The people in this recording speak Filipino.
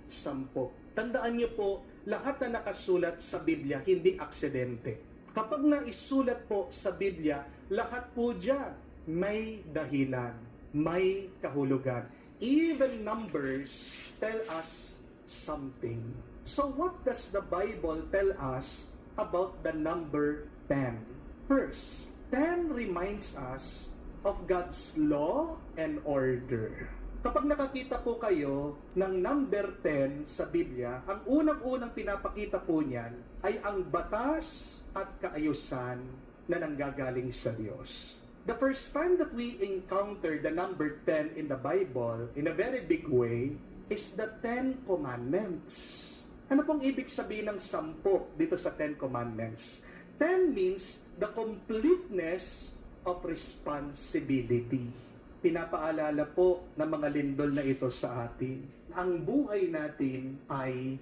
10. Tandaan niyo po, lahat na nakasulat sa Biblia, hindi aksidente. Kapag naisulat po sa Biblia, lahat po dyan may dahilan, may kahulugan. Even numbers tell us something. So what does the Bible tell us about the number 10? First, 10 reminds us of God's law and order. Kapag nakakita po kayo ng number 10 sa Biblia, ang unang-unang pinapakita po niyan ay ang batas at kaayusan na nanggagaling sa Diyos. The first time that we encounter the number 10 in the Bible in a very big way is the 10 Commandments. Ano pong ibig sabihin ng 10 dito sa 10 Commandments? 10 means the completeness of responsibility. Pinapaalala po ng mga lindol na ito sa atin. Ang buhay natin ay